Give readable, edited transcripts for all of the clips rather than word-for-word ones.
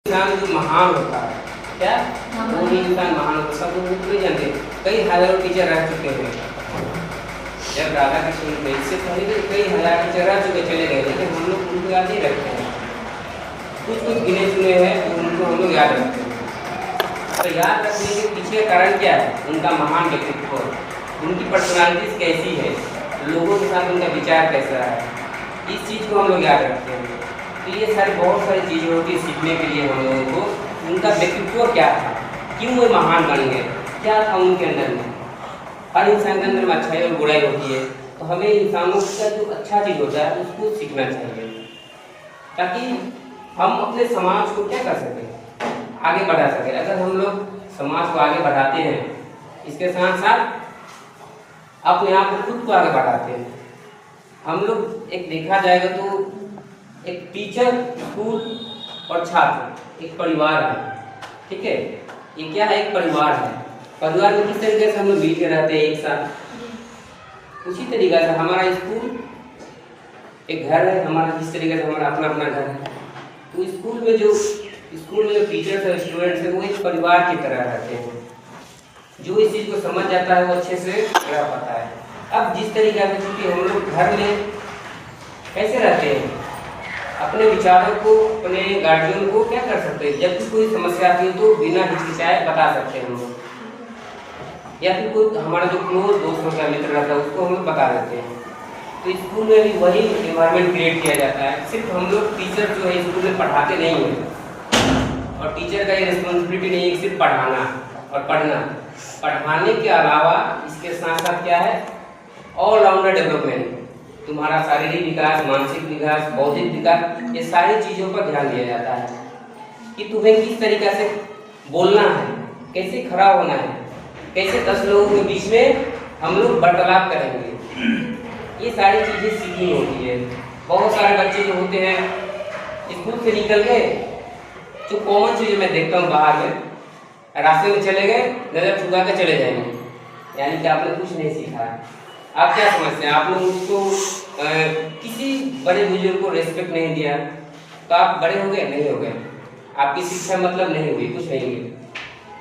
इंसान जो महान होता है क्या वो ही इंसान महान होता है। सब लोग नहीं जानते, कई हजारों टीचर रह चुके हैं। जब राधा कृष्ण से पहले भी कई हजार टीचर रह चुके चले गए, लेकिन हम लोग उनको याद नहीं रखते हैं। कुछ कुछ गिने चुने हैं उनको हम लोग याद रखते हैं। तो याद रखने के पीछे कारण क्या है? उनका महान व्यक्तित्व, उनकी पर्सनालिटीज कैसी है, लोगों के साथ उनका विचार कैसा है, इस चीज़ को हम लोग याद रखते हैं। तो ये सारी बहुत सारी चीज़ें होती है सीखने के लिए हम लोगों को। उनका व्यक्तित्व क्या था, क्यों वो महान बन गए, क्या था उनके अंदर में। हर इंसान के अंदर में अच्छाई और बुराई होती है, तो हमें इंसानों का जो अच्छा चीज़ होता है उसको सीखना चाहिए, ताकि हम अपने समाज को क्या कर सकें, आगे बढ़ा सकें। अगर हम लोग समाज को आगे बढ़ाते हैं, इसके साथ साथ अपने आप को खुद को आगे बढ़ाते हैं। हम लोग एक देखा जाएगा तो एक टीचर, स्कूल और छात्र एक परिवार है, ठीक है। ये क्या है? एक परिवार है। परिवार में किस तरीके से हम लोग मिल के रहते हैं एक साथ, उसी तरीके से हमारा स्कूल एक घर है, हमारा जिस तरीके से हमारा अपना अपना घर है। तो स्कूल में जो टीचर्स और स्टूडेंट्स हैं वो एक परिवार की तरह रहते हैं। जो इस चीज़ को समझ जाता है वो अच्छे से रह पाता है। अब जिस तरीके से चूँकि हम लोग घर में कैसे रहते हैं, अपने विचारों को अपने गार्जियन को क्या कर सकते हैं, जब भी कोई समस्या आती है तो बिना हिचकिचाए बता सकते हैं हम लोग, या फिर कोई हमारा जो क्लोज दोस्त होता है, मित्र रहता है, उसको हम लोग बता देते हैं। तो स्कूल में भी वही एनवायरनमेंट क्रिएट किया जाता है। सिर्फ हम लोग टीचर जो है स्कूल में पढ़ाते नहीं हैं, और टीचर का ये रिस्पॉन्सिबिलिटी नहीं है कि सिर्फ पढ़ाना और पढ़ना। पढ़ाने के अलावा इसके साथ साथ क्या है, ऑलराउंडर डेवलपमेंट, तुम्हारा शारीरिक विकास, मानसिक विकास, बौद्धिक विकास, ये सारी चीज़ों पर ध्यान दिया जाता है कि तुम्हें किस तरीके से बोलना है, कैसे खड़ा होना है, कैसे 10 लोगों के बीच में हम लोग वार्तालाप करेंगे। ये सारी चीज़ें सीखनी होती है। बहुत सारे बच्चे जो होते हैं स्कूल से निकल गए, जो कॉमन चीज़ें मैं देखता हूँ बाहर में, रास्ते में चले गए, नज़र झुका के चले जाएंगे, यानी कि आपने कुछ नहीं सीखा। आप क्या समझते हैं? आपने उसको किसी बड़े बुजुर्ग को रेस्पेक्ट नहीं दिया तो आप बड़े हो गए? नहीं हो गए। आपकी शिक्षा मतलब नहीं हुई, कुछ नहीं हुई।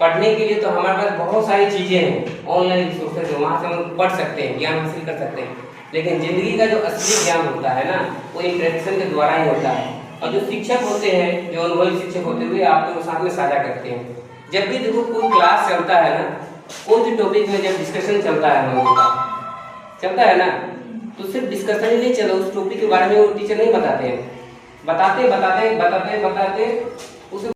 पढ़ने के लिए तो हमारे पास बहुत सारी चीज़ें हैं, ऑनलाइन रिसोर्सेज है, वहाँ से हम पढ़ सकते हैं, ज्ञान हासिल कर सकते हैं। लेकिन ज़िंदगी का जो असली ज्ञान होता है ना, वो इंटरेक्शन के द्वारा ही होता है। और जो शिक्षक होते हैं, जो अनुभवी शिक्षक होते हुए आप लोग साथ में साझा करते हैं। जब भी देखो कोई क्लास चलता है ना, कोई भी टॉपिक में जब डिस्कशन चलता है हम लोगों का, चलता है ना, तो सिर्फ डिस्कशन ही नहीं चला, उस टॉपिक के बारे में वो टीचर नहीं बताते हैं, बताते उसे